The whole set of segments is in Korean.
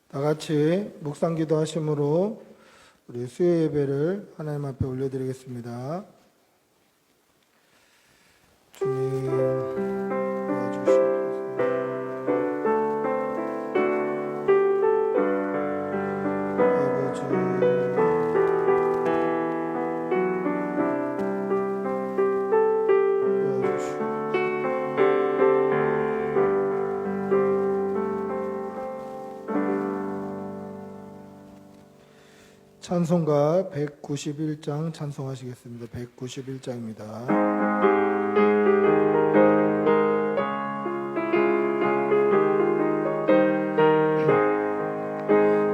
다 같이 묵상 기도하심으로 우리 수요 예배를 하나님 앞에 올려드리겠습니다. 주님 도와주시옵소서. 아버지 도와주시옵소서. 찬송가 191장 찬송하시겠습니다. 191장입니다.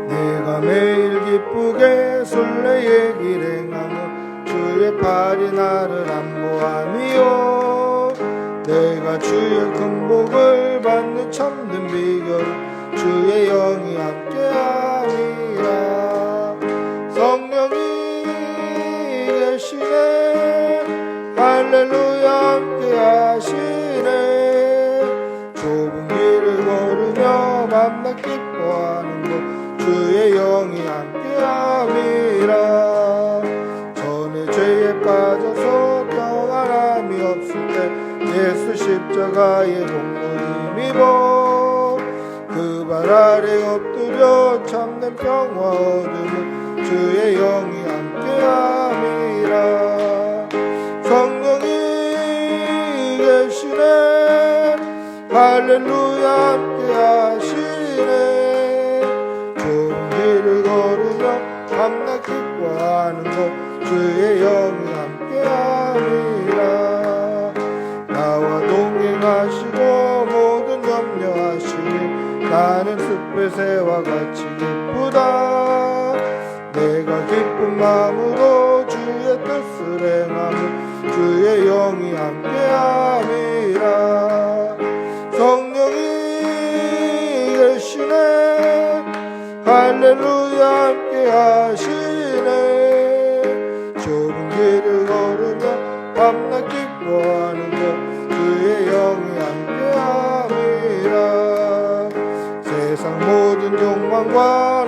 내가 매일 기쁘게 순례의 길 행하며 주의 팔이 나를 안보함이요 내가 주의 큰 복을 받는 참된 비결 주의 영이 함께함이라 성령이 계시네 할렐루야 함께하시네 좁은 길을 걸으며 밤낮 기뻐하는 것 주의 영이 함께함이라 전에 죄에 빠져서 평안함이 없을 때 예수 십자가의 공로 힘입어 그 발 아래 엎드려 참된 평화 얻으며 주의 영이 함께함이라 성령이 계시네 할렐루야 함께하시네 좋은 길을 걸으며 밤낮 기뻐하는 것 주의 영이 함께함이라 나와 동행하시고 모든 염려하시니 나는 숲의 같이 기쁘다 내가 기쁜 마음으로 주의 뜻을 행하며 주의 영이 함께함이라 성령이 계시네 할렐루야 함께하시네 좁은 길을 걸으며 밤낮 기뻐하는 것 주의 영이 함께함이라 세상 모든 욕망과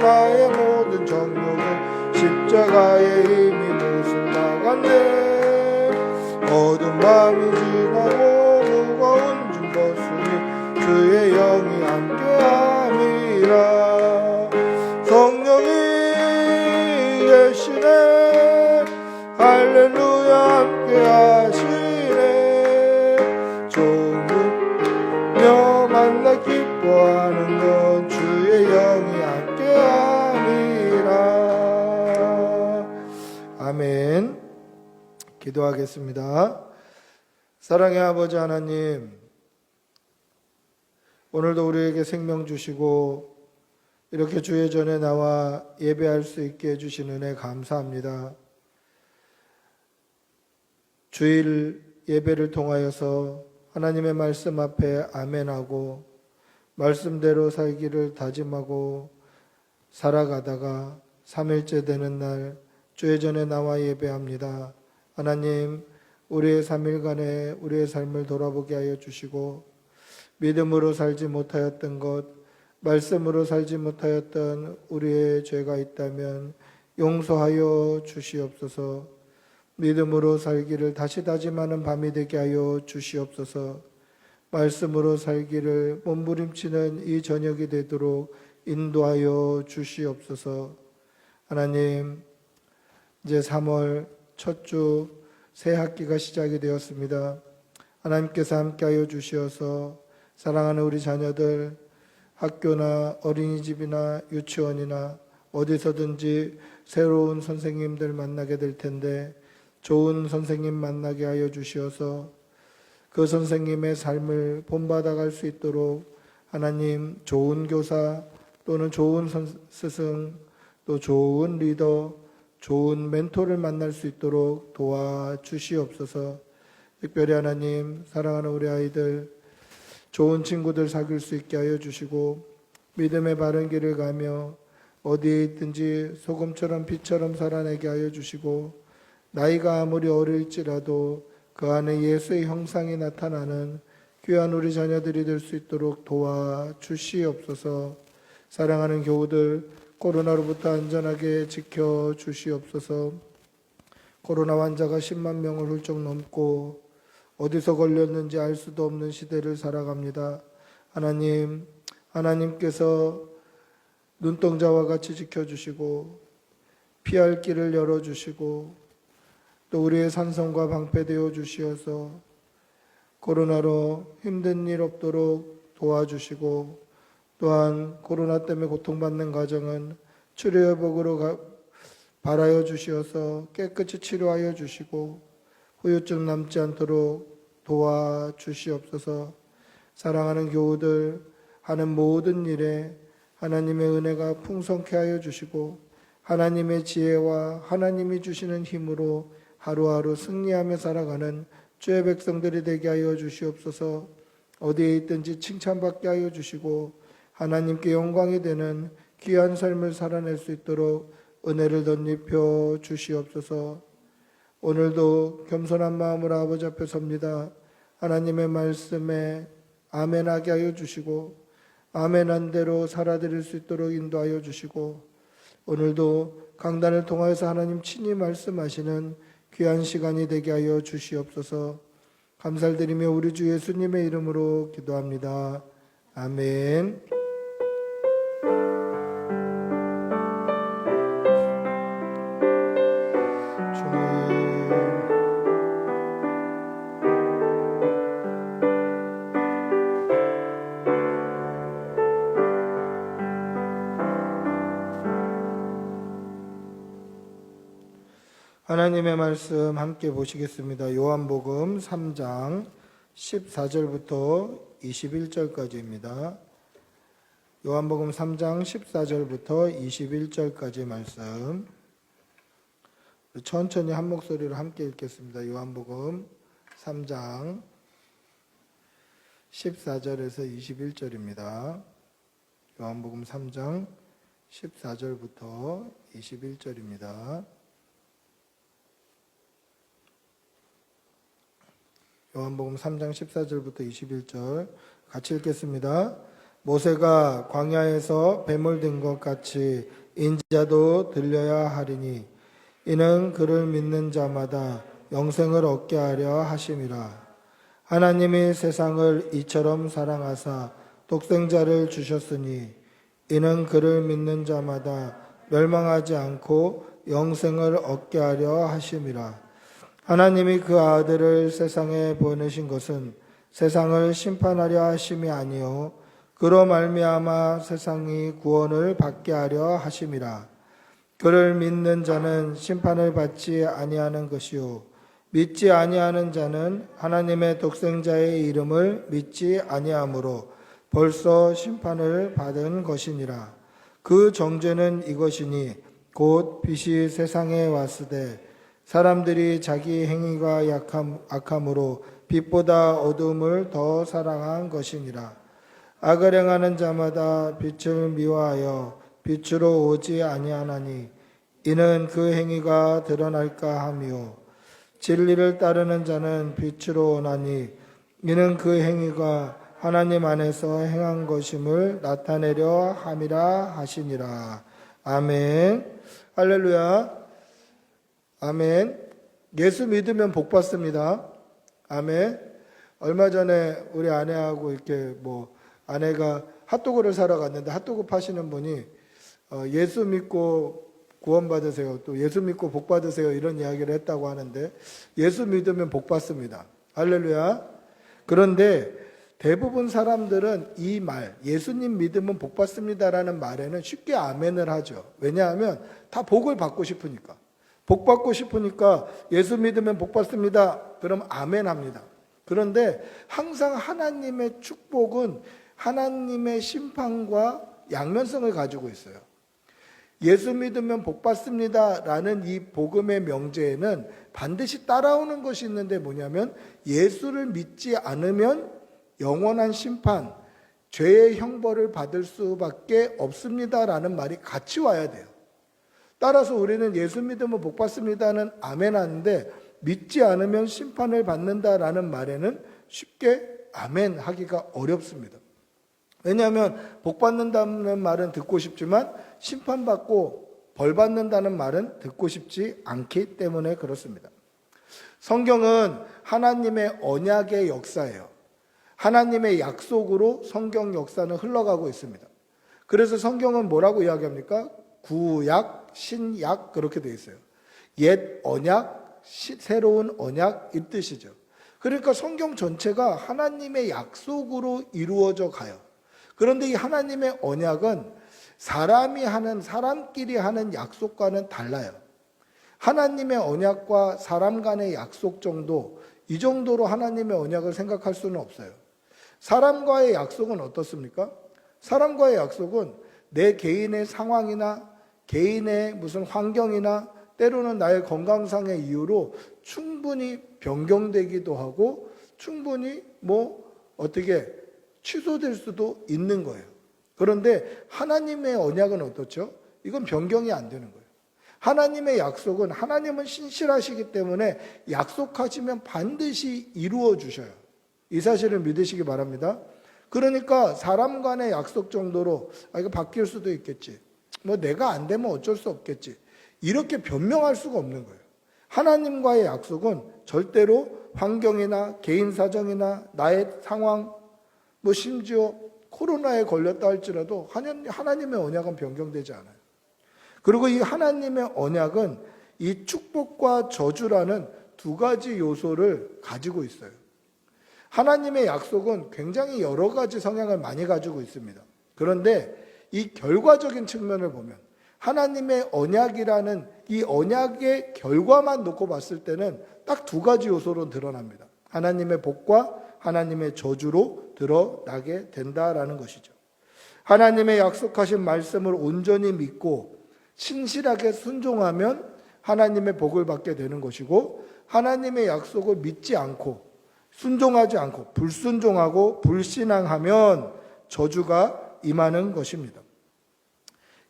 나의 모든 정욕은 십자가의 힘이 못을 막았네 어두운 밤이 지나고 무거운 짐 벗으니 주의 영이 함께함이라 성령이 계시네 할렐루야 함께하시네 좋으며 만나 기뻐하는 건 주의 영이 함께함이라 아멘. 기도하겠습니다. 사랑의 아버지 하나님 오늘도 우리에게 생명 주시고 이렇게 주의 전에 나와 예배할 수 있게 해주신 은혜 감사합니다. 주일 예배를 통하여서 하나님의 말씀 앞에 아멘하고 말씀대로 살기를 다짐하고 살아가다가 3일째 되는 날 주의 전에 나와 예배합니다. 하나님 우리의 3일간의 우리의 삶을 돌아보게 하여 주시고 믿음으로 살지 못하였던 것 말씀으로 살지 못하였던 우리의 죄가 있다면 용서하여 주시옵소서. 믿음으로 살기를 다시 다짐하는 밤이 되게 하여 주시옵소서. 말씀으로 살기를 몸부림치는 이 저녁이 되도록 인도하여 주시옵소서. 하나님 이제 3월 첫 주 새 학기가 시작이 되었습니다. 하나님께서 함께하여 주시어서 사랑하는 우리 자녀들 학교나 어린이집이나 유치원이나 어디서든지 새로운 선생님들 만나게 될 텐데 좋은 선생님 만나게 하여 주시어서 그 선생님의 삶을 본받아갈 수 있도록 하나님 좋은 교사 또는 좋은 스승 또 좋은 리더 좋은 멘토를 만날 수 있도록 도와주시옵소서. 특별히 하나님 사랑하는 우리 아이들 좋은 친구들 사귈 수 있게 하여 주시고 믿음의 바른 길을 가며 어디에 있든지 소금처럼 빛처럼 살아내게 하여 주시고 나이가 아무리 어릴지라도 그 안에 예수의 형상이 나타나는 귀한 우리 자녀들이 될 수 있도록 도와주시옵소서. 사랑하는 교우들, 코로나로부터 안전하게 지켜주시옵소서. 코로나 환자가 10만 명을 훌쩍 넘고 어디서 걸렸는지 알 수도 없는 시대를 살아갑니다. 하나님께서 눈동자와 같이 지켜주시고 피할 길을 열어주시고 또 우리의 산성과 방패되어 주시어서 코로나로 힘든 일 없도록 도와주시고 또한 코로나 때문에 고통받는 가정은 치료회복으로 바라여 주시어서 깨끗이 치료하여 주시고 후유증 남지 않도록 도와주시옵소서. 사랑하는 교우들, 하는 모든 일에 하나님의 은혜가 풍성케 하여 주시고 하나님의 지혜와 하나님이 주시는 힘으로 하루하루 승리하며 살아가는 주의 백성들이 되게 하여 주시옵소서. 어디에 있든지 칭찬받게 하여 주시고 하나님께 영광이 되는 귀한 삶을 살아낼 수 있도록 은혜를 덧입혀 주시옵소서. 오늘도 겸손한 마음으로 아버지 앞에 섭니다. 하나님의 말씀에 아멘하게 하여 주시고 아멘한 대로 살아드릴 수 있도록 인도하여 주시고 오늘도 강단을 통하여서 하나님 친히 말씀하시는 귀한 시간이 되게 하여 주시옵소서. 감사를 드리며 우리 주 예수님의 이름으로 기도합니다. 아멘. 하나님의 말씀 함께 보시겠습니다. 요한복음 3장 14절부터 21절까지입니다. 요한복음 3장 14절부터 21절까지 말씀 천천히 한 목소리로 함께 읽겠습니다. 요한복음 3장 14절에서 21절입니다. 요한복음 3장 14절부터 21절입니다. 요한복음 3장 14절부터 21절 같이 읽겠습니다. 모세가 광야에서 뱀을 든 것 같이 인자도 들려야 하리니 이는 그를 믿는 자마다 영생을 얻게 하려 하심이라. 하나님이 세상을 이처럼 사랑하사 독생자를 주셨으니 이는 그를 믿는 자마다 멸망하지 않고 영생을 얻게 하려 하심이라. 하나님이 그 아들을 세상에 보내신 것은 세상을 심판하려 하심이 아니요 그로 말미암아 세상이 구원을 받게 하려 하심이라. 그를 믿는 자는 심판을 받지 아니하는 것이요 믿지 아니하는 자는 하나님의 독생자의 이름을 믿지 아니하므로 벌써 심판을 받은 것이니라. 그 정죄는 이것이니 곧 빛이 세상에 왔으되 사람들이 자기 행위가 악함으로 빛보다 어둠을 더 사랑한 것이니라. 악을 행하는 자마다 빛을 미워하여 빛으로 오지 아니하나니 이는 그 행위가 드러날까 함이요 진리를 따르는 자는 빛으로 오나니 이는 그 행위가 하나님 안에서 행한 것임을 나타내려 함이라 하시니라. 아멘. 할렐루야. 아멘. 예수 믿으면 복 받습니다. 아멘. 얼마 전에 우리 아내하고 이렇게 아내가 핫도그를 사러 갔는데 핫도그 파시는 분이 예수 믿고 구원 받으세요. 또 예수 믿고 복 받으세요. 이런 이야기를 했다고 하는데 예수 믿으면 복 받습니다. 할렐루야. 그런데 대부분 사람들은 이 말, 예수님 믿으면 복 받습니다라는 말에는 쉽게 아멘을 하죠. 왜냐하면 다 복을 받고 싶으니까. 복 받고 싶으니까 예수 믿으면 복 받습니다. 그럼 아멘 합니다. 그런데 항상 하나님의 축복은 하나님의 심판과 양면성을 가지고 있어요. 예수 믿으면 복 받습니다 라는 이 복음의 명제에는 반드시 따라오는 것이 있는데 뭐냐면 예수를 믿지 않으면 영원한 심판, 죄의 형벌을 받을 수밖에 없습니다 라는 말이 같이 와야 돼요. 따라서 우리는 예수 믿으면 복 받습니다는 아멘 하는데 믿지 않으면 심판을 받는다라는 말에는 쉽게 아멘 하기가 어렵습니다. 왜냐하면 복 받는다는 말은 듣고 싶지만 심판받고 벌 받는다는 말은 듣고 싶지 않기 때문에 그렇습니다. 성경은 하나님의 언약의 역사예요. 하나님의 약속으로 성경 역사는 흘러가고 있습니다. 그래서 성경은 뭐라고 이야기합니까? 구약, 신약 그렇게 되어 있어요. 옛 언약, 새로운 언약 이 뜻이죠. 그러니까 성경 전체가 하나님의 약속으로 이루어져 가요. 그런데 이 하나님의 언약은 사람끼리 하는 약속과는 달라요. 하나님의 언약과 사람 간의 약속 정도, 이 정도로 하나님의 언약을 생각할 수는 없어요. 사람과의 약속은 어떻습니까? 사람과의 약속은 내 개인의 상황이나 개인의 무슨 환경이나 때로는 나의 건강상의 이유로 충분히 변경되기도 하고 충분히 어떻게 취소될 수도 있는 거예요. 그런데 하나님의 언약은 어떻죠? 이건 변경이 안 되는 거예요. 하나님의 약속은 하나님은 신실하시기 때문에 약속하시면 반드시 이루어 주셔요. 이 사실을 믿으시기 바랍니다. 그러니까 사람 간의 약속 정도로 이거 바뀔 수도 있겠지. 내가 안 되면 어쩔 수 없겠지. 이렇게 변명할 수가 없는 거예요. 하나님과의 약속은 절대로 환경이나 개인 사정이나 나의 상황, 심지어 코로나에 걸렸다 할지라도 하나님의 언약은 변경되지 않아요. 그리고 이 하나님의 언약은 이 축복과 저주라는 두 가지 요소를 가지고 있어요. 하나님의 약속은 굉장히 여러 가지 성향을 많이 가지고 있습니다. 그런데 이 결과적인 측면을 보면 하나님의 언약이라는 이 언약의 결과만 놓고 봤을 때는 딱 두 가지 요소로 드러납니다. 하나님의 복과 하나님의 저주로 드러나게 된다라는 것이죠. 하나님의 약속하신 말씀을 온전히 믿고 신실하게 순종하면 하나님의 복을 받게 되는 것이고, 하나님의 약속을 믿지 않고 순종하지 않고 불순종하고 불신앙하면 저주가 임하는 것입니다.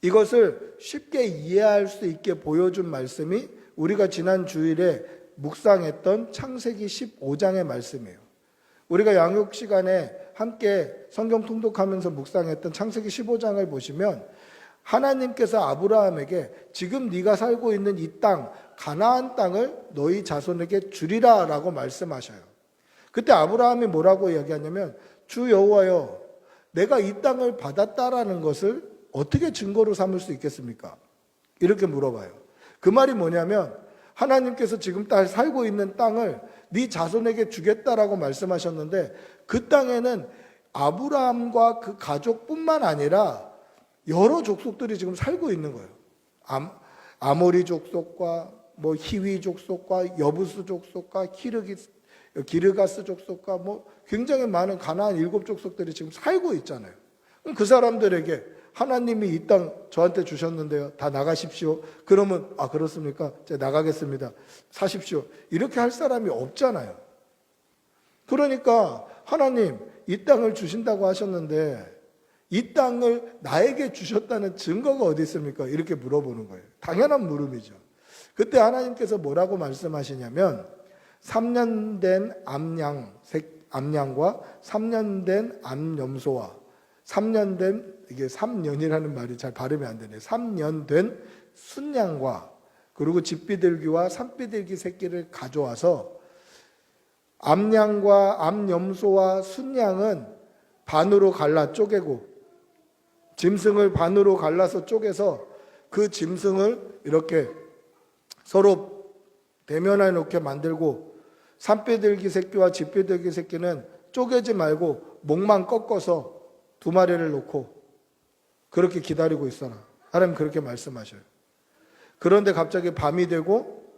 이것을 쉽게 이해할 수 있게 보여준 말씀이 우리가 지난 주일에 묵상했던 창세기 15장의 말씀이에요. 우리가 양육 시간에 함께 성경 통독하면서 묵상했던 창세기 15장을 보시면 하나님께서 아브라함에게 지금 네가 살고 있는 이 땅, 가나안 땅을 너희 자손에게 주리라 라고 말씀하셔요. 그때 아브라함이 뭐라고 이야기하냐면, 주 여호와여, 내가 이 땅을 받았다라는 것을 어떻게 증거로 삼을 수 있겠습니까? 이렇게 물어봐요. 그 말이 뭐냐면, 하나님께서 지금 살고 있는 땅을 네 자손에게 주겠다라고 말씀하셨는데, 그 땅에는 아브라함과 그 가족뿐만 아니라 여러 족속들이 지금 살고 있는 거예요. 아모리 족속과 히위 족속과 여부스 족속과 기르가스 족속과 굉장히 많은 가나안 7족속들이 지금 살고 있잖아요. 그럼 그 사람들에게 하나님이 이 땅 저한테 주셨는데요, 다 나가십시오. 그러면 그렇습니까? 제가 나가겠습니다. 사십시오. 이렇게 할 사람이 없잖아요. 그러니까 하나님 이 땅을 주신다고 하셨는데 이 땅을 나에게 주셨다는 증거가 어디 있습니까? 이렇게 물어보는 거예요. 당연한 물음이죠. 그때 하나님께서 뭐라고 말씀하시냐면 3년 된 암양과 3년 된 암염소와 3년 된, 이게 3년이라는 말이 잘 발음이 안 되네요. 3년 된 순양과 그리고 집비둘기와 산비둘기 새끼를 가져와서 암양과 암염소와 순양은 반으로 갈라 쪼개고 짐승을 반으로 갈라서 쪼개서 그 짐승을 이렇게 서로 대면해 놓게 만들고, 산비둘기 새끼와 집비둘기 새끼는 쪼개지 말고 목만 꺾어서 2마리를 놓고 그렇게 기다리고 있어라. 하나님 그렇게 말씀하셔요. 그런데 갑자기 밤이 되고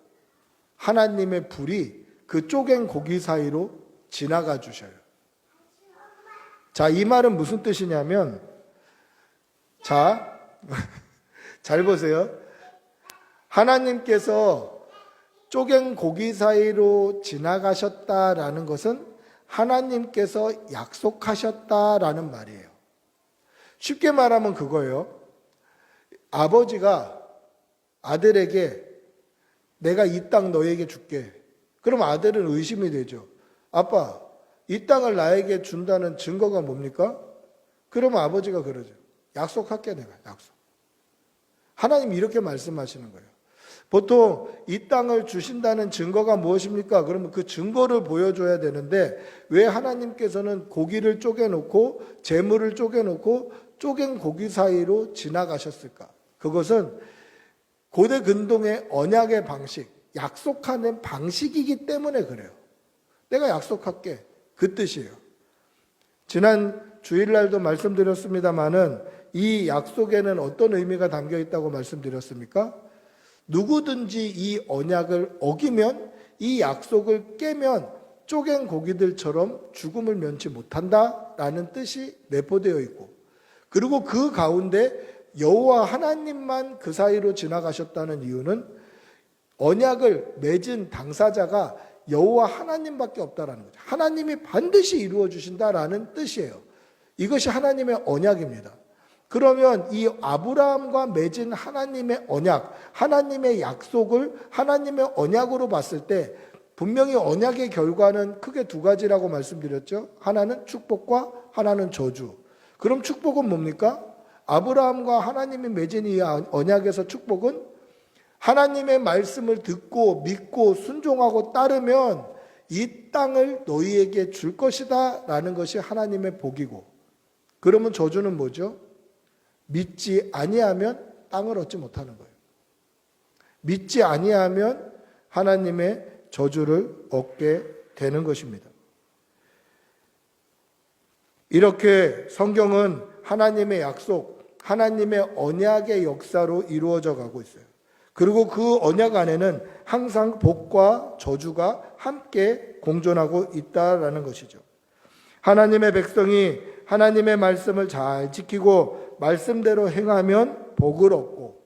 하나님의 불이 그 쪼갠 고기 사이로 지나가 주셔요. 자, 이 말은 무슨 뜻이냐면, 잘 보세요. 하나님께서 쪼갠 고기 사이로 지나가셨다라는 것은 하나님께서 약속하셨다라는 말이에요. 쉽게 말하면 그거예요. 아버지가 아들에게 내가 이 땅 너에게 줄게. 그럼 아들은 의심이 되죠. 아빠, 이 땅을 나에게 준다는 증거가 뭡니까? 그러면 아버지가 그러죠. 약속할게 내가 약속. 하나님이 이렇게 말씀하시는 거예요. 보통 이 땅을 주신다는 증거가 무엇입니까? 그러면 그 증거를 보여줘야 되는데 왜 하나님께서는 고기를 쪼개놓고 재물을 쪼개놓고 쪼갠 고기 사이로 지나가셨을까? 그것은 고대 근동의 언약의 방식, 약속하는 방식이기 때문에 그래요. 내가 약속할게. 그 뜻이에요. 지난 주일날도 말씀드렸습니다마는 이 약속에는 어떤 의미가 담겨 있다고 말씀드렸습니까? 누구든지 이 언약을 어기면, 이 약속을 깨면 쪼갠 고기들처럼 죽음을 면치 못한다라는 뜻이 내포되어 있고, 그리고 그 가운데 여호와 하나님만 그 사이로 지나가셨다는 이유는 언약을 맺은 당사자가 여호와 하나님밖에 없다라는 거죠. 하나님이 반드시 이루어 주신다라는 뜻이에요. 이것이 하나님의 언약입니다. 그러면 이 아브라함과 맺은 하나님의 언약, 하나님의 약속을 하나님의 언약으로 봤을 때 분명히 언약의 결과는 크게 두 가지라고 말씀드렸죠. 하나는 축복과 하나는 저주. 그럼 축복은 뭡니까? 아브라함과 하나님이 맺은 이 언약에서 축복은 하나님의 말씀을 듣고 믿고 순종하고 따르면 이 땅을 너희에게 줄 것이다 라는 것이 하나님의 복이고, 그러면 저주는 뭐죠? 믿지 아니하면 땅을 얻지 못하는 거예요. 믿지 아니하면 하나님의 저주를 얻게 되는 것입니다. 이렇게 성경은 하나님의 약속, 하나님의 언약의 역사로 이루어져 가고 있어요. 그리고 그 언약 안에는 항상 복과 저주가 함께 공존하고 있다라는 것이죠. 하나님의 백성이 하나님의 말씀을 잘 지키고 말씀대로 행하면 복을 얻고,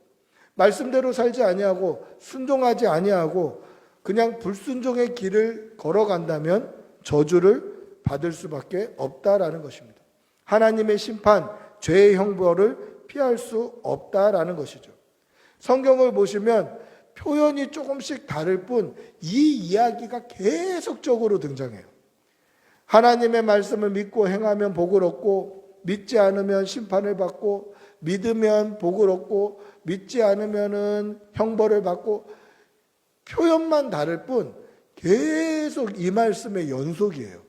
말씀대로 살지 아니하고 순종하지 아니하고 그냥 불순종의 길을 걸어간다면 저주를 받을 수밖에 없다라는 것입니다. 하나님의 심판, 죄의 형벌을 피할 수 없다라는 것이죠. 성경을 보시면 표현이 조금씩 다를 뿐 이 이야기가 계속적으로 등장해요. 하나님의 말씀을 믿고 행하면 복을 얻고, 믿지 않으면 심판을 받고, 믿으면 복을 얻고, 믿지 않으면 형벌을 받고, 표현만 다를 뿐 계속 이 말씀의 연속이에요.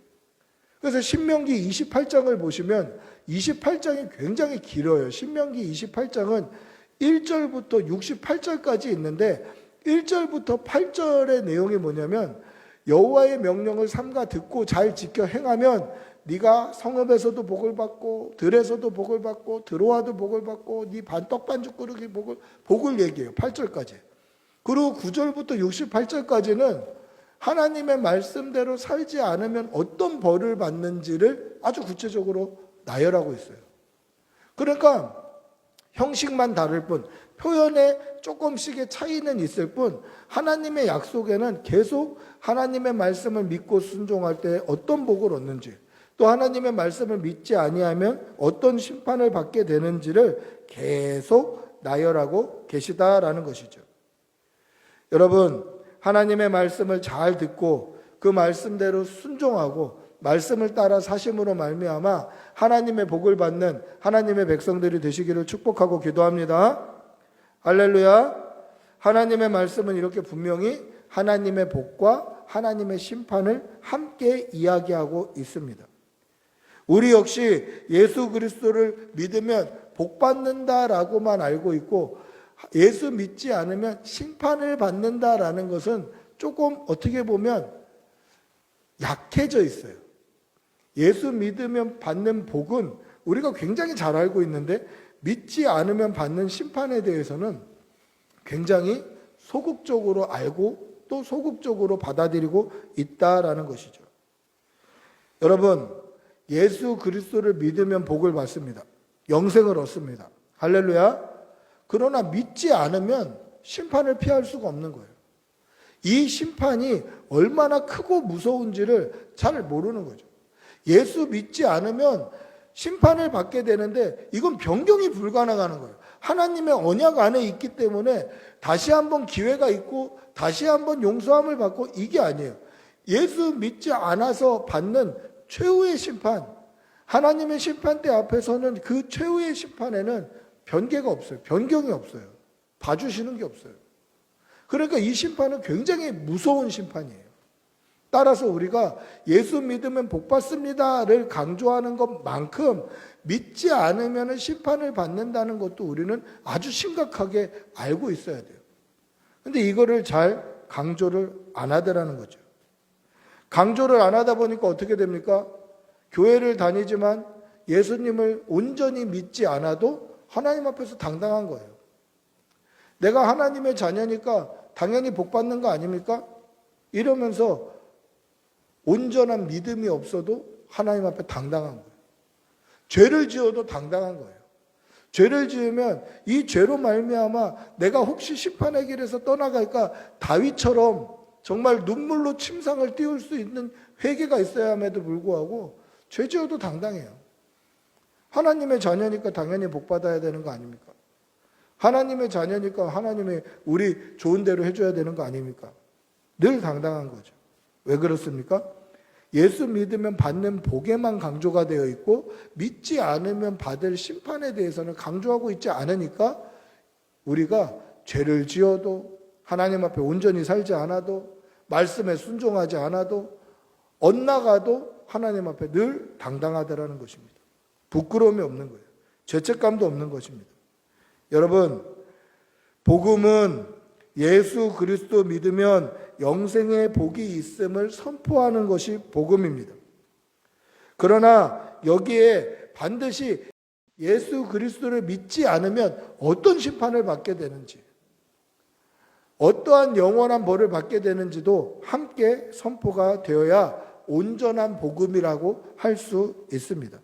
그래서 신명기 28장을 보시면 28장이 굉장히 길어요. 신명기 28장은 1절부터 68절까지 있는데 1절부터 8절의 내용이 뭐냐면 여호와의 명령을 삼가 듣고 잘 지켜 행하면 네가 성읍에서도 복을 받고 들에서도 복을 받고 들어와도 복을 받고 네 떡 반죽 그릇이 복을 얘기해요. 8절까지. 그리고 9절부터 68절까지는 하나님의 말씀대로 살지 않으면 어떤 벌을 받는지를 아주 구체적으로 나열하고 있어요. 그러니까 형식만 다를 뿐, 표현에 조금씩의 차이는 있을 뿐, 하나님의 약속에는 계속 하나님의 말씀을 믿고 순종할 때 어떤 복을 얻는지, 또 하나님의 말씀을 믿지 아니하면 어떤 심판을 받게 되는지를 계속 나열하고 계시다라는 것이죠. 여러분, 하나님의 말씀을 잘 듣고 그 말씀대로 순종하고 말씀을 따라 사심으로 말미암아 하나님의 복을 받는 하나님의 백성들이 되시기를 축복하고 기도합니다. 할렐루야. 하나님의 말씀은 이렇게 분명히 하나님의 복과 하나님의 심판을 함께 이야기하고 있습니다. 우리 역시 예수 그리스도를 믿으면 복 받는다라고만 알고 있고, 예수 믿지 않으면 심판을 받는다라는 것은 조금 어떻게 보면 약해져 있어요. 예수 믿으면 받는 복은 우리가 굉장히 잘 알고 있는데, 믿지 않으면 받는 심판에 대해서는 굉장히 소극적으로 알고 또 소극적으로 받아들이고 있다라는 것이죠. 여러분, 예수 그리스도를 믿으면 복을 받습니다. 영생을 얻습니다. 할렐루야. 그러나 믿지 않으면 심판을 피할 수가 없는 거예요. 이 심판이 얼마나 크고 무서운지를 잘 모르는 거죠. 예수 믿지 않으면 심판을 받게 되는데 이건 변경이 불가능한 거예요. 하나님의 언약 안에 있기 때문에 다시 한번 기회가 있고 다시 한번 용서함을 받고, 이게 아니에요. 예수 믿지 않아서 받는 최후의 심판, 하나님의 심판대 앞에서는 그 최후의 심판에는 변개가 없어요. 변경이 없어요. 봐주시는 게 없어요. 그러니까 이 심판은 굉장히 무서운 심판이에요. 따라서 우리가 예수 믿으면 복 받습니다를 강조하는 것만큼 믿지 않으면 심판을 받는다는 것도 우리는 아주 심각하게 알고 있어야 돼요. 근데 이거를 잘 강조를 안 하더라는 거죠. 강조를 안 하다 보니까 어떻게 됩니까? 교회를 다니지만 예수님을 온전히 믿지 않아도 하나님 앞에서 당당한 거예요. 내가 하나님의 자녀니까 당연히 복 받는 거 아닙니까? 이러면서 온전한 믿음이 없어도 하나님 앞에 당당한 거예요. 죄를 지어도 당당한 거예요. 죄를 지으면 이 죄로 말미암아 내가 혹시 심판의 길에서 떠나갈까 다윗처럼 정말 눈물로 침상을 띄울 수 있는 회개가 있어야 함에도 불구하고 죄 지어도 당당해요. 하나님의 자녀니까 당연히 복 받아야 되는 거 아닙니까? 하나님의 자녀니까 하나님이 우리 좋은 대로 해줘야 되는 거 아닙니까? 늘 당당한 거죠. 왜 그렇습니까? 예수 믿으면 받는 복에만 강조가 되어 있고 믿지 않으면 받을 심판에 대해서는 강조하고 있지 않으니까 우리가 죄를 지어도 하나님 앞에 온전히 살지 않아도 말씀에 순종하지 않아도 엇나가도 하나님 앞에 늘 당당하다라는 것입니다. 부끄러움이 없는 거예요. 죄책감도 없는 것입니다. 여러분, 복음은 예수 그리스도 믿으면 영생의 복이 있음을 선포하는 것이 복음입니다. 그러나 여기에 반드시 예수 그리스도를 믿지 않으면 어떤 심판을 받게 되는지, 어떠한 영원한 벌을 받게 되는지도 함께 선포가 되어야 온전한 복음이라고 할 수 있습니다.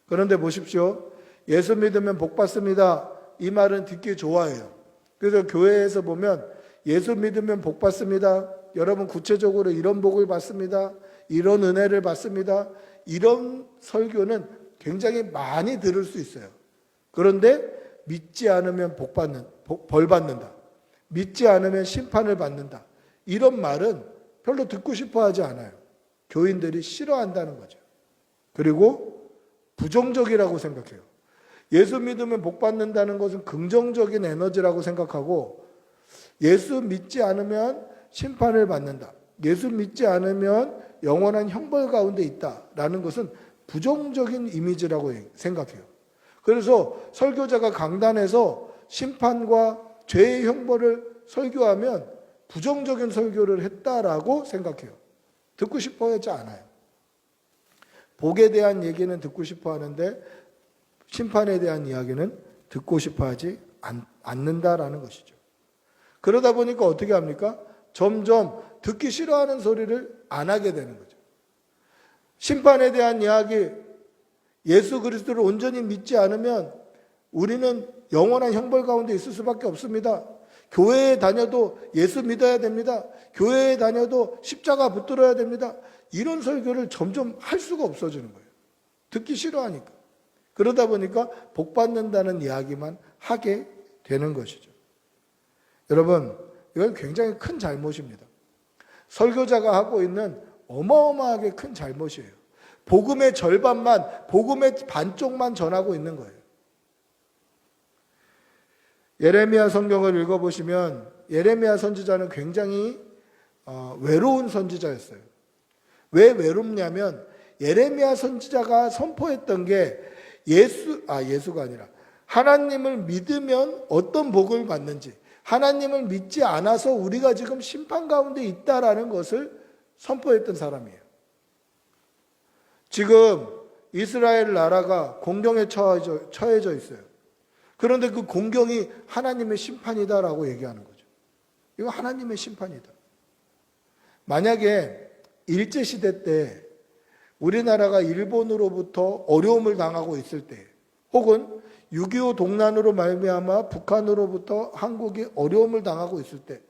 그런데 보십시오. 예수 믿으면 복 받습니다. 이 말은 듣기 좋아해요. 그래서 교회에서 보면 예수 믿으면 복 받습니다. 여러분 구체적으로 이런 복을 받습니다. 이런 은혜를 받습니다. 이런 설교는 굉장히 많이 들을 수 있어요. 그런데 믿지 않으면 벌 받는다. 믿지 않으면 심판을 받는다. 이런 말은 별로 듣고 싶어 하지 않아요. 교인들이 싫어한다는 거죠. 그리고 부정적이라고 생각해요. 예수 믿으면 복 받는다는 것은 긍정적인 에너지라고 생각하고 예수 믿지 않으면 심판을 받는다. 예수 믿지 않으면 영원한 형벌 가운데 있다라는 것은 부정적인 이미지라고 생각해요. 그래서 설교자가 강단에서 심판과 죄의 형벌을 설교하면 부정적인 설교를 했다라고 생각해요. 듣고 싶어 하지 않아요. 복에 대한 얘기는 듣고 싶어 하는데 심판에 대한 이야기는 듣고 싶어 하지 않는다라는 것이죠. 그러다 보니까 어떻게 합니까? 점점 듣기 싫어하는 소리를 안 하게 되는 거죠. 심판에 대한 이야기, 예수 그리스도를 온전히 믿지 않으면 우리는 영원한 형벌 가운데 있을 수밖에 없습니다. 교회에 다녀도 예수 믿어야 됩니다. 교회에 다녀도 십자가 붙들어야 됩니다. 이런 설교를 점점 할 수가 없어지는 거예요. 듣기 싫어하니까. 그러다 보니까 복 받는다는 이야기만 하게 되는 것이죠. 여러분, 이건 굉장히 큰 잘못입니다. 설교자가 하고 있는 어마어마하게 큰 잘못이에요. 복음의 절반만, 복음의 반쪽만 전하고 있는 거예요. 예레미야 성경을 읽어보시면 예레미야 선지자는 굉장히 외로운 선지자였어요. 왜 외롭냐면 예레미야 선지자가 선포했던 게 예수가 아니라 하나님을 믿으면 어떤 복을 받는지, 하나님을 믿지 않아서 우리가 지금 심판 가운데 있다라는 것을 선포했던 사람이에요. 지금 이스라엘 나라가 공경에 처해져 있어요. 그런데 그 공경이 하나님의 심판이다라고 얘기하는 거죠. 이거 하나님의 심판이다. 만약에 일제시대 때 우리나라가 일본으로부터 어려움을 당하고 있을 때, 혹은 6.25 동란으로 말미암아 북한으로부터 한국이 어려움을 당하고 있을 때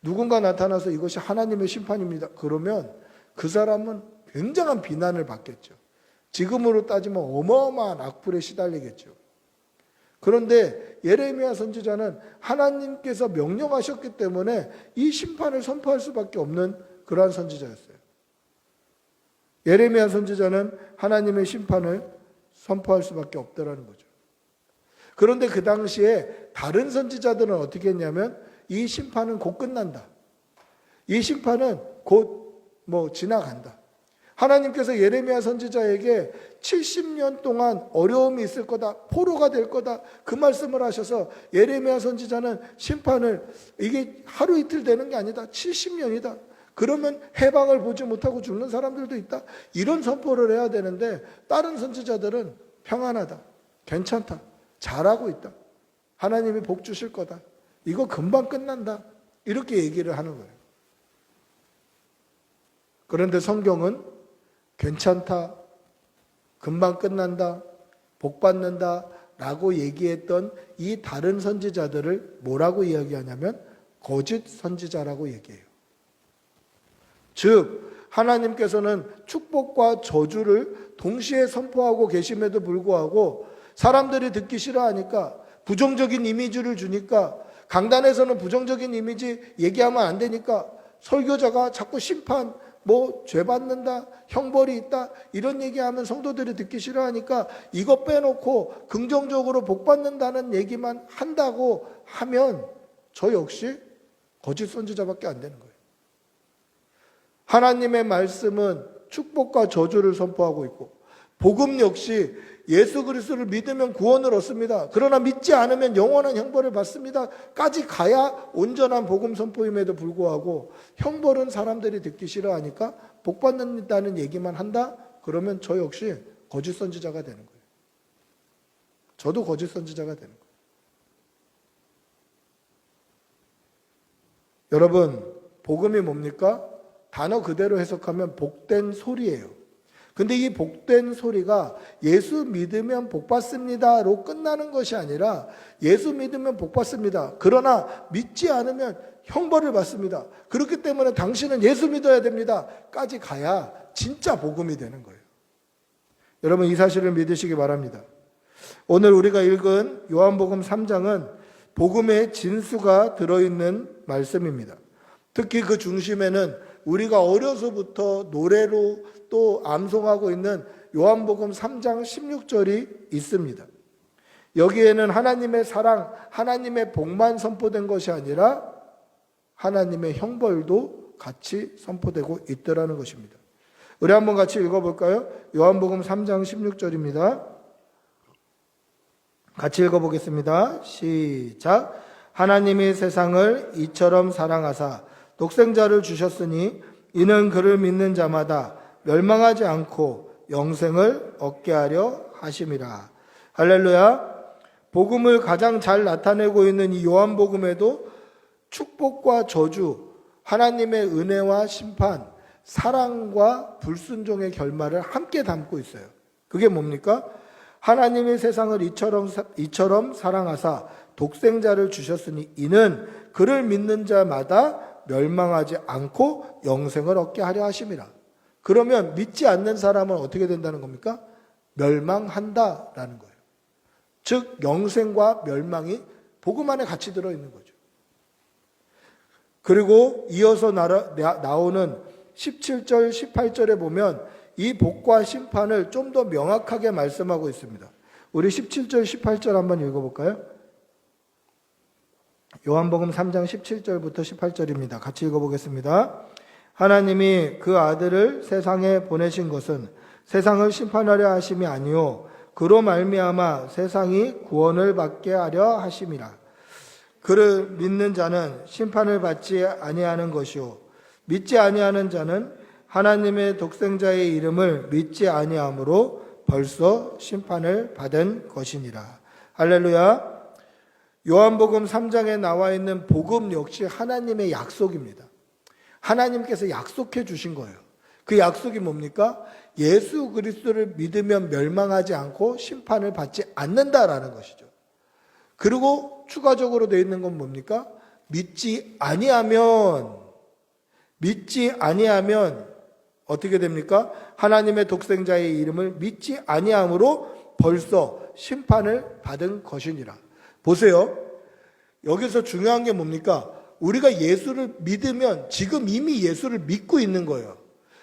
누군가 나타나서 이것이 하나님의 심판입니다. 그러면 그 사람은 굉장한 비난을 받겠죠. 지금으로 따지면 어마어마한 악플에 시달리겠죠. 그런데 예레미야 선지자는 하나님께서 명령하셨기 때문에 이 심판을 선포할 수밖에 없는 그러한 선지자였어요. 예레미야 선지자는 하나님의 심판을 선포할 수밖에 없더라는 거죠. 그런데 그 당시에 다른 선지자들은 어떻게 했냐면 이 심판은 곧 끝난다. 이 심판은 곧 지나간다. 하나님께서 예레미야 선지자에게 70년 동안 어려움이 있을 거다. 포로가 될 거다. 그 말씀을 하셔서 예레미야 선지자는 심판을 이게 하루 이틀 되는 게 아니다. 70년이다. 그러면 해방을 보지 못하고 죽는 사람들도 있다. 이런 선포를 해야 되는데 다른 선지자들은 평안하다. 괜찮다. 잘하고 있다. 하나님이 복 주실 거다. 이거 금방 끝난다. 이렇게 얘기를 하는 거예요. 그런데 성경은 괜찮다, 금방 끝난다, 복 받는다 라고 얘기했던 이 다른 선지자들을 뭐라고 이야기하냐면 거짓 선지자라고 얘기해요. 즉 하나님께서는 축복과 저주를 동시에 선포하고 계심에도 불구하고 사람들이 듣기 싫어하니까 부정적인 이미지를 주니까 강단에서는 부정적인 이미지 얘기하면 안 되니까 설교자가 자꾸 심판, 죄 받는다, 형벌이 있다 이런 얘기하면 성도들이 듣기 싫어하니까 이거 빼놓고 긍정적으로 복 받는다는 얘기만 한다고 하면 저 역시 거짓 선지자밖에 안 되는 거예요. 하나님의 말씀은 축복과 저주를 선포하고 있고 복음 역시 예수 그리스도를 믿으면 구원을 얻습니다. 그러나 믿지 않으면 영원한 형벌을 받습니다. 까지 가야 온전한 복음 선포임에도 불구하고 형벌은 사람들이 듣기 싫어하니까 복 받는다는 얘기만 한다? 그러면 저 역시 거짓 선지자가 되는 거예요. 저도 거짓 선지자가 되는 거예요. 여러분, 복음이 뭡니까? 단어 그대로 해석하면 복된 소리예요. 근데 이 복된 소리가 예수 믿으면 복 받습니다로 끝나는 것이 아니라 예수 믿으면 복 받습니다. 그러나 믿지 않으면 형벌을 받습니다. 그렇기 때문에 당신은 예수 믿어야 됩니다. 까지 가야 진짜 복음이 되는 거예요. 여러분 이 사실을 믿으시기 바랍니다. 오늘 우리가 읽은 요한복음 3장은 복음의 진수가 들어있는 말씀입니다. 특히 그 중심에는 우리가 어려서부터 노래로 또 암송하고 있는 요한복음 3장 16절이 있습니다. 여기에는 하나님의 사랑, 하나님의 복만 선포된 것이 아니라 하나님의 형벌도 같이 선포되고 있더라는 것입니다. 우리 한번 같이 읽어볼까요? 요한복음 3장 16절입니다. 같이 읽어보겠습니다. 시작. 하나님이 세상을 이처럼 사랑하사 독생자를 주셨으니 이는 그를 믿는 자마다 멸망하지 않고 영생을 얻게 하려 하심이라. 할렐루야. 복음을 가장 잘 나타내고 있는 이 요한복음에도 축복과 저주, 하나님의 은혜와 심판, 사랑과 불순종의 결말을 함께 담고 있어요. 그게 뭡니까? 하나님이 세상을 이처럼 사랑하사 독생자를 주셨으니 이는 그를 믿는 자마다 멸망하지 않고 영생을 얻게 하려 하심이라. 그러면 믿지 않는 사람은 어떻게 된다는 겁니까? 멸망한다라는 거예요. 즉 영생과 멸망이 복음 안에 같이 들어있는 거죠. 그리고 이어서 나오는 17절, 18절에 보면 이 복과 심판을 좀 더 명확하게 말씀하고 있습니다. 우리 17절, 18절 한번 읽어볼까요? 요한복음 3장 17절부터 18절입니다. 같이 읽어보겠습니다. 하나님이 그 아들을 세상에 보내신 것은 세상을 심판하려 하심이 아니요 그로 말미암아 세상이 구원을 받게 하려 하심이라. 그를 믿는 자는 심판을 받지 아니하는 것이요 믿지 아니하는 자는 하나님의 독생자의 이름을 믿지 아니하므로 벌써 심판을 받은 것이니라. 할렐루야. 요한복음 3장에 나와 있는 복음 역시 하나님의 약속입니다. 하나님께서 약속해 주신 거예요. 그 약속이 뭡니까? 예수 그리스도를 믿으면 멸망하지 않고 심판을 받지 않는다라는 것이죠. 그리고 추가적으로 되어 있는 건 뭡니까? 믿지 아니하면 어떻게 됩니까? 하나님의 독생자의 이름을 믿지 아니함으로 벌써 심판을 받은 것이니라. 보세요. 여기서 중요한 게 뭡니까? 우리가 예수를 믿으면 지금 이미 예수를 믿고 있는 거예요.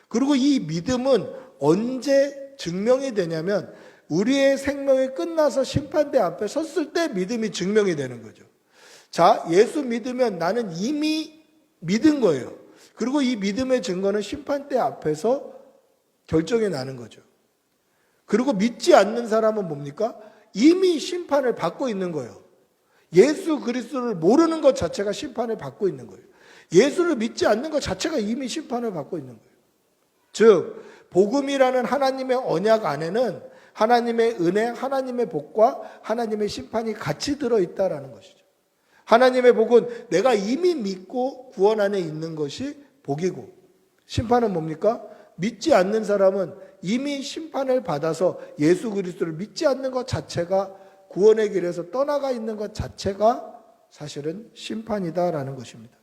그리고 이 믿음은 언제 증명이 되냐면 우리의 생명이 끝나서 심판대 앞에 섰을 때 믿음이 증명이 되는 거죠. 자, 예수 믿으면 나는 이미 믿은 거예요. 그리고 이 믿음의 증거는 심판대 앞에서 결정이 나는 거죠. 그리고 믿지 않는 사람은 뭡니까? 이미 심판을 받고 있는 거예요. 예수 그리스도를 모르는 것 자체가 심판을 받고 있는 거예요. 예수를 믿지 않는 것 자체가 이미 심판을 받고 있는 거예요. 즉, 복음이라는 하나님의 언약 안에는 하나님의 은혜, 하나님의 복과 하나님의 심판이 같이 들어있다라는 것이죠. 하나님의 복은 내가 이미 믿고 구원 안에 있는 것이 복이고, 심판은 뭡니까? 믿지 않는 사람은 이미 심판을 받아서 예수 그리스도를 믿지 않는 것 자체가, 구원의 길에서 떠나가 있는 것 자체가 사실은 심판이다라는 것입니다.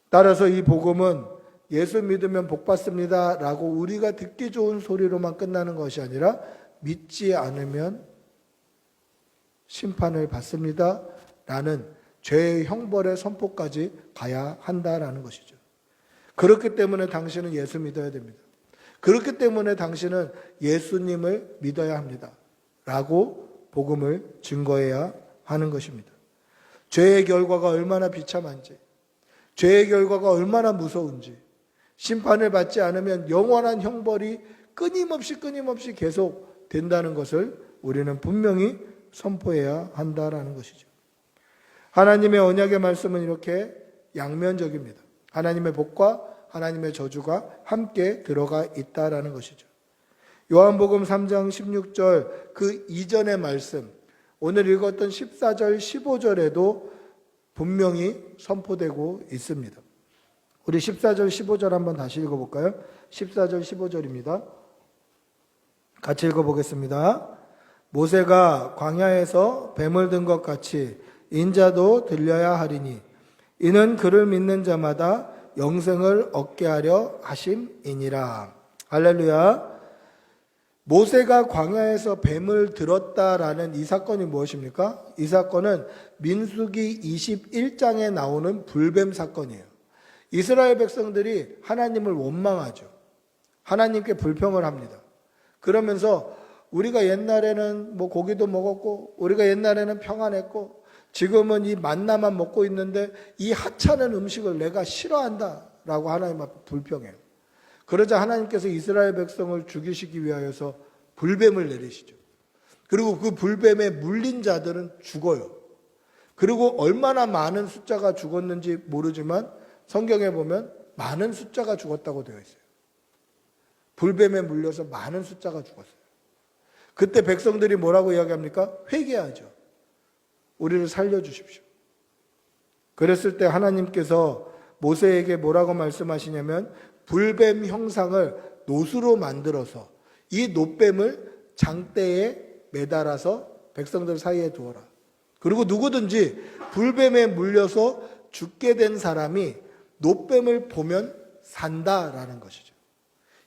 따라서 이 복음은 예수 믿으면 복 받습니다 라고 우리가 듣기 좋은 소리로만 끝나는 것이 아니라 믿지 않으면 심판을 받습니다 라는 죄의 형벌의 선포까지 가야 한다라는 것이죠. 그렇기 때문에 당신은 예수 믿어야 됩니다. 그렇기 때문에 당신은 예수님을 믿어야 합니다 라고 복음을 증거해야 하는 것입니다. 죄의 결과가 얼마나 비참한지, 죄의 결과가 얼마나 무서운지, 심판을 받지 않으면 영원한 형벌이 끊임없이 계속 된다는 것을 우리는 분명히 선포해야 한다라는 것이죠. 하나님의 언약의 말씀은 이렇게 양면적입니다. 하나님의 복과 하나님의 저주가 함께 들어가 있다라는 것이죠. 요한복음 3장 16절 그 이전의 말씀, 오늘 읽었던 14절 15절에도 분명히 선포되고 있습니다. 우리 14절 15절 한번 다시 읽어볼까요? 14절 15절입니다. 같이 읽어보겠습니다. 모세가 광야에서 뱀을 든 것 같이 인자도 들려야 하리니 이는 그를 믿는 자마다 영생을 얻게 하려 하심이니라. 할렐루야. 모세가 광야에서 뱀을 들었다라는 이 사건이 무엇입니까? 이 사건은 민수기 21장에 나오는 불뱀 사건이에요. 이스라엘 백성들이 하나님을 원망하죠. 하나님께 불평을 합니다. 그러면서 우리가 옛날에는 뭐 고기도 먹었고 우리가 옛날에는 평안했고 지금은 이 만나만 먹고 있는데 이 하찮은 음식을 내가 싫어한다 라고 하나님 앞에 불평해요. 그러자 하나님께서 이스라엘 백성을 죽이시기 위하여서 불뱀을 내리시죠. 그리고 그 불뱀에 물린 자들은 죽어요. 그리고 얼마나 많은 숫자가 죽었는지 모르지만 성경에 보면 많은 숫자가 죽었다고 되어 있어요. 불뱀에 물려서 많은 숫자가 죽었어요. 그때 백성들이 뭐라고 이야기합니까? 회개하죠. 우리를 살려주십시오. 그랬을 때 하나님께서 모세에게 뭐라고 말씀하시냐면 불뱀 형상을 노수로 만들어서 이 놋뱀을 장대에 매달아서 백성들 사이에 두어라. 그리고 누구든지 불뱀에 물려서 죽게 된 사람이 놋뱀을 보면 산다라는 것이죠.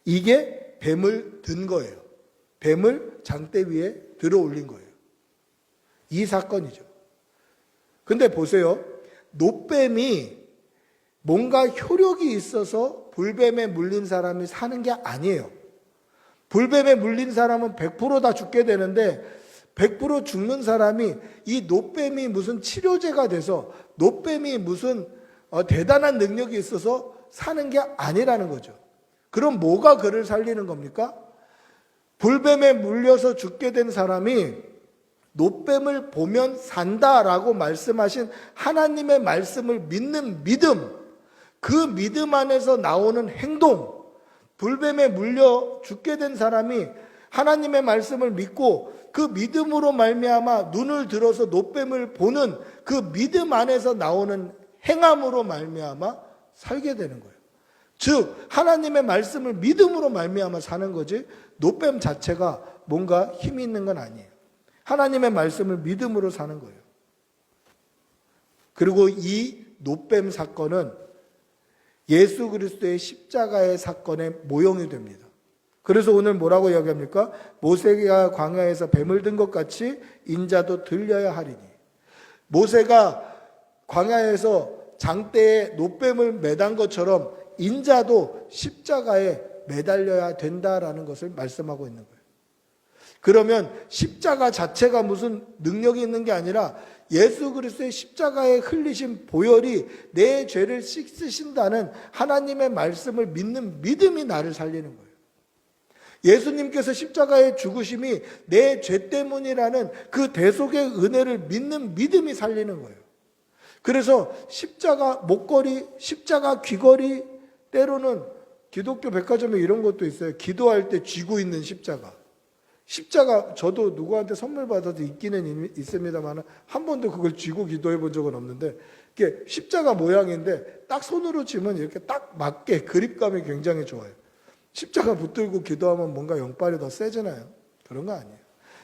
이게 뱀을 든 거예요. 뱀을 장대 위에 들어 올린 거예요. 이 사건이죠. 근데 보세요. 놋뱀이 뭔가 효력이 있어서 불뱀에 물린 사람이 사는 게 아니에요. 불뱀에 물린 사람은 100% 다 죽게 되는데 100% 죽는 사람이 이 놋뱀이 무슨 치료제가 돼서 놋뱀이 무슨 대단한 능력이 있어서 사는 게 아니라는 거죠. 그럼 뭐가 그를 살리는 겁니까? 불뱀에 물려서 죽게 된 사람이 놋뱀을 보면 산다라고 말씀하신 하나님의 말씀을 믿는 믿음, 그 믿음 안에서 나오는 행동, 불뱀에 물려 죽게 된 사람이 하나님의 말씀을 믿고 그 믿음으로 말미암아 눈을 들어서 놋뱀을 보는 그 믿음 안에서 나오는 행함으로 말미암아 살게 되는 거예요. 즉 하나님의 말씀을 믿음으로 말미암아 사는 거지 놋뱀 자체가 뭔가 힘이 있는 건 아니에요. 하나님의 말씀을 믿음으로 사는 거예요. 그리고 이 놋뱀 사건은 예수 그리스도의 십자가의 사건의 모형이 됩니다. 그래서 오늘 뭐라고 이야기합니까? 모세가 광야에서 뱀을 든 것 같이 인자도 들려야 하리니. 모세가 광야에서 장대에 놋뱀을 매단 것처럼 인자도 십자가에 매달려야 된다라는 것을 말씀하고 있는 거예요. 그러면 십자가 자체가 무슨 능력이 있는 게 아니라 예수 그리스도의 십자가에 흘리신 보혈이 내 죄를 씻으신다는 하나님의 말씀을 믿는 믿음이 나를 살리는 거예요. 예수님께서 십자가의 죽으심이 내 죄 때문이라는 그 대속의 은혜를 믿는 믿음이 살리는 거예요. 그래서 십자가 목걸이, 십자가 귀걸이, 때로는 기독교 백화점에 이런 것도 있어요. 기도할 때 쥐고 있는 십자가. 십자가 저도 누구한테 선물 받아서 있기는 있습니다만 한 번도 그걸 쥐고 기도해 본 적은 없는데, 이게 십자가 모양인데 딱 손으로 쥐면 이렇게 딱 맞게 그립감이 굉장히 좋아요. 십자가 붙들고 기도하면 뭔가 영빨이 더 세잖아요. 그런 거 아니에요.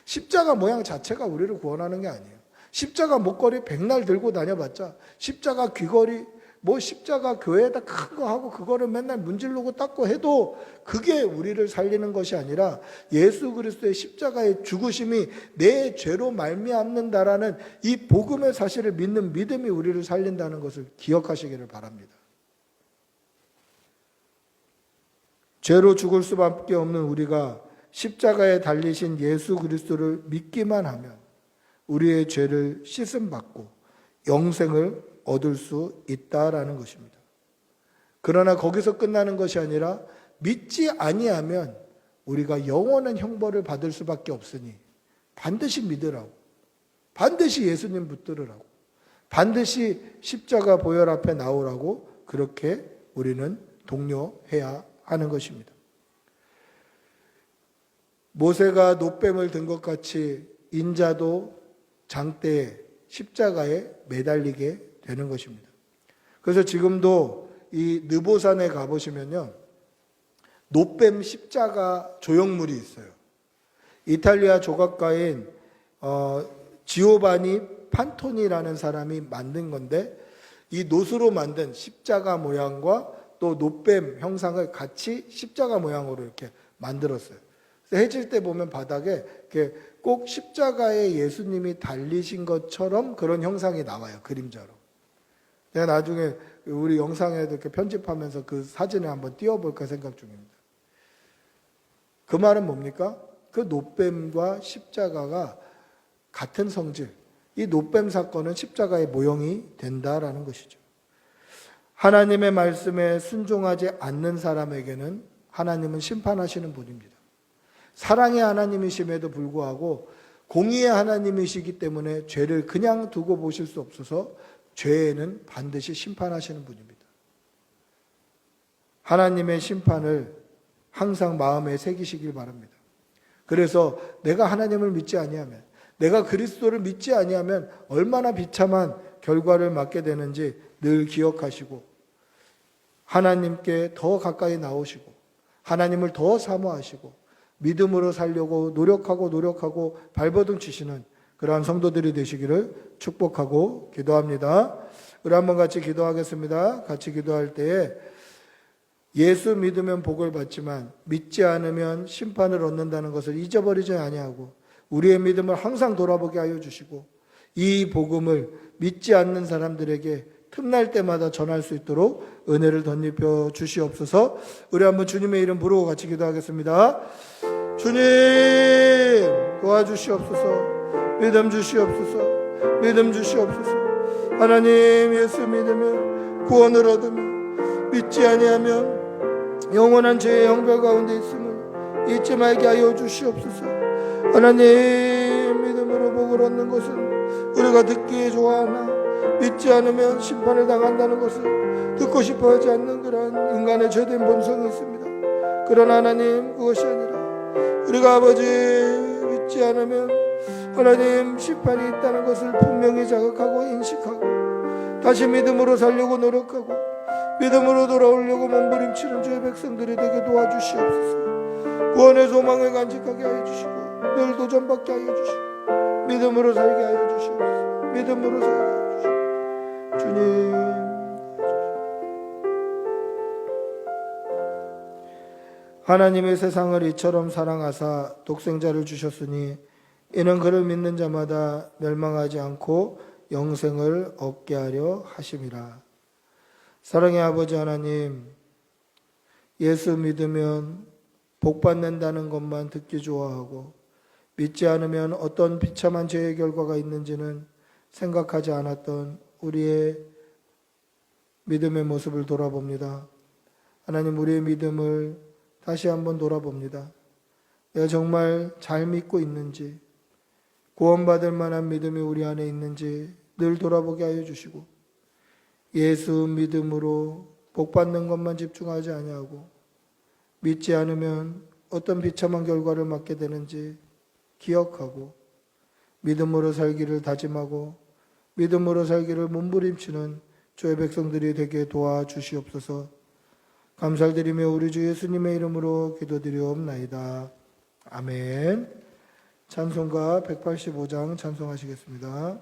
십자가 모양 자체가 우리를 구원하는 게 아니에요. 십자가 목걸이 백날 들고 다녀봤자, 십자가 귀걸이, 뭐 십자가 교회에다 큰 거 하고 그거를 맨날 문지르고 닦고 해도 그게 우리를 살리는 것이 아니라 예수 그리스도의 십자가의 죽으심이 내 죄로 말미암는다라는 이 복음의 사실을 믿는 믿음이 우리를 살린다는 것을 기억하시기를 바랍니다. 죄로 죽을 수밖에 없는 우리가 십자가에 달리신 예수 그리스도를 믿기만 하면 우리의 죄를 씻음받고 영생을 얻을 수 있다라는 것입니다. 그러나 거기서 끝나는 것이 아니라 믿지 아니하면 우리가 영원한 형벌을 받을 수밖에 없으니 반드시 믿으라고, 반드시 예수님 붙들으라고, 반드시 십자가 보혈 앞에 나오라고 그렇게 우리는 독려해야 하는 것입니다. 모세가 놋뱀을 든 것 같이 인자도 장대에 십자가에 매달리게 되는 것입니다. 그래서 지금도 이 느보산에 가보시면요, 놋뱀 십자가 조형물이 있어요. 이탈리아 조각가인 지오바니 판토니라는 사람이 만든 건데, 이 놋으로 만든 십자가 모양과 또 놋뱀 형상을 같이 십자가 모양으로 이렇게 만들었어요. 해질 때 보면 바닥에 이렇게 꼭 십자가에 예수님이 달리신 것처럼 그런 형상이 나와요, 그림자로. 내가 나중에 우리 영상에도 이렇게 편집하면서 그 사진을 한번 띄워볼까 생각 중입니다. 그 말은 뭡니까? 그 놋뱀과 십자가가 같은 성질, 이 놋뱀 사건은 십자가의 모형이 된다라는 것이죠. 하나님의 말씀에 순종하지 않는 사람에게는 하나님은 심판하시는 분입니다. 사랑의 하나님이심에도 불구하고 공의의 하나님이시기 때문에 죄를 그냥 두고 보실 수 없어서 죄에는 반드시 심판하시는 분입니다. 하나님의 심판을 항상 마음에 새기시길 바랍니다. 그래서 내가 하나님을 믿지 아니하면, 내가 그리스도를 믿지 아니하면 얼마나 비참한 결과를 맞게 되는지 늘 기억하시고 하나님께 더 가까이 나오시고 하나님을 더 사모하시고 믿음으로 살려고 노력하고 발버둥 치시는 그러한 성도들이 되시기를 축복하고 기도합니다. 우리 한번 같이 기도하겠습니다. 같이 기도할 때에 예수 믿으면 복을 받지만 믿지 않으면 심판을 얻는다는 것을 잊어버리지 아니하고 우리의 믿음을 항상 돌아보게 하여 주시고 이 복음을 믿지 않는 사람들에게 틈날 때마다 전할 수 있도록 은혜를 덧입혀 주시옵소서. 우리 한번 주님의 이름 부르고 같이 기도하겠습니다. 주님 도와주시옵소서. 믿음 주시옵소서. 믿음 주시옵소서. 하나님, 예수 믿으면 구원을 얻으며 믿지 아니하면 영원한 죄의 형벌 가운데 있음을 잊지 말게 하여 주시옵소서. 하나님, 믿음으로 복을 얻는 것은 우리가 듣기에 좋아하나 믿지 않으면 심판을 당한다는 것을 듣고 싶어 하지 않는 그러한 인간의 죄된 본성이 있습니다. 그러나 하나님, 그것이 아니라 우리가 아버지 믿지 않으면 하나님 심판이 있다는 것을 분명히 자각하고 인식하고 다시 믿음으로 살려고 노력하고 믿음으로 돌아오려고 몸부림치는 주의 백성들이 되게 도와주시옵소서. 구원의 소망을 간직하게 하여 주시고 늘 도전받게 하여 주시고 믿음으로 살게 하여 주시옵소서. 믿음으로 살게 하여 주시옵소서. 주님, 하나님의 세상을 이처럼 사랑하사 독생자를 주셨으니 이는 그를 믿는 자마다 멸망하지 않고 영생을 얻게 하려 하심이라. 사랑의 아버지 하나님, 예수 믿으면 복 받는다는 것만 듣기 좋아하고 믿지 않으면 어떤 비참한 죄의 결과가 있는지는 생각하지 않았던 우리의 믿음의 모습을 돌아봅니다. 하나님, 우리의 믿음을 다시 한번 돌아봅니다. 내가 정말 잘 믿고 있는지, 구원받을 만한 믿음이 우리 안에 있는지 늘 돌아보게 하여 주시고, 예수 믿음으로 복받는 것만 집중하지 아니하고 믿지 않으면 어떤 비참한 결과를 맞게 되는지 기억하고 믿음으로 살기를 다짐하고 믿음으로 살기를 몸부림치는 주의 백성들이 되게 도와주시옵소서. 감사드리며 우리 주 예수님의 이름으로 기도드리옵나이다. 아멘. 찬송가 185장 찬송하시겠습니다.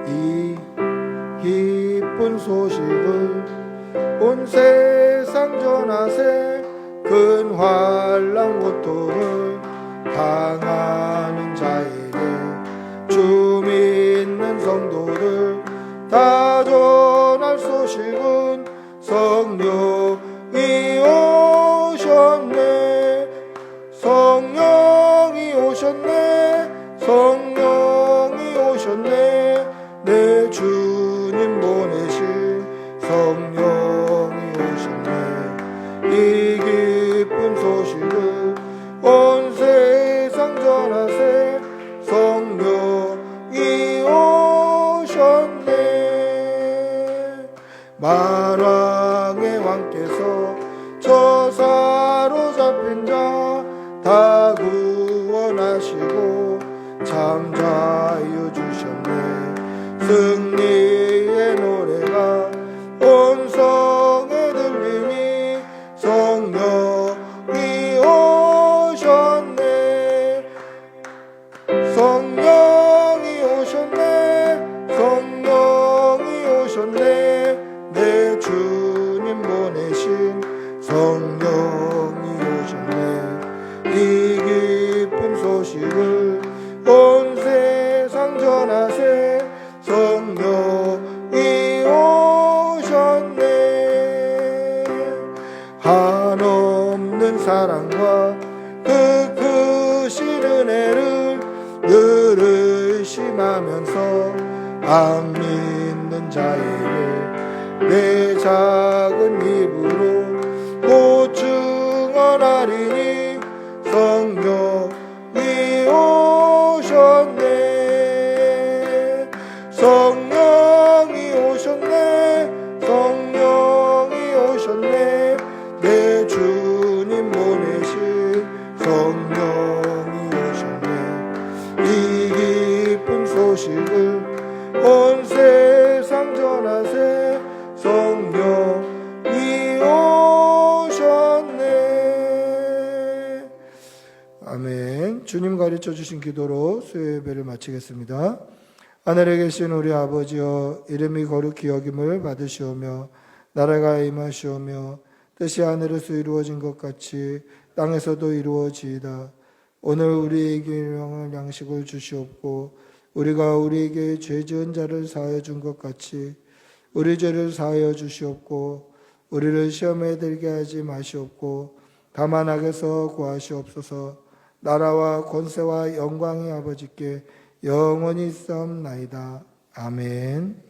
이 기쁜 소식을 온 세상 전하세. 큰 환난 고통을 당하는 자에게 주 믿는 성도들 다 전할 소식은 성령이 오셨네. 성령이 오셨네. 성령이 오셨네. 내 주님 보내신 성령이 오셨네. 이 기쁜 소식을 온 세상 전하세. 성령이 오셨네. 만왕의 왕께서 저 사로잡힌 자 다 구원하시고 잠자여 주셨네. 승리의 노래가 온 성에 들리니 성령이 오셨네. 성령이 오셨네. 성령이 오셨네. 내 주님 보내신 성령이 오셨네. 이 기쁜 소식을 온 세상 전하세. 성령이 오셨네. 한없는 사랑과 그 크신 은혜를 늘 의심하면서 안 믿는 자에게 내 작은 입으로 보증하리니 성령이 오셨네. 성령이 오셨네. 성령이 오셨네. 내 주님 보내신 성령이 오셨네. 이 기쁜 소식을 온 세상 전하세. 성령이 오셨네. 아멘. 주님 가르쳐 주신 기도로 수요 예배를 마치겠습니다. 하늘에 계신 우리 아버지여, 이름이 거룩히 여김을 받으시오며 나라가 임하시오며 뜻이 하늘에서 이루어진 것 같이 땅에서도 이루어지이다. 오늘 우리에게 일용할 양식을 주시옵고 우리가 우리에게 죄 지은 자를 사하여 준 것 같이 우리 죄를 사하여 주시옵고 우리를 시험에 들게 하지 마시옵고 다만 악에서 구하시옵소서. 나라와 권세와 영광이 아버지께 영원히 있사옵나이다. 아멘.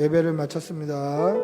예배를 마쳤습니다.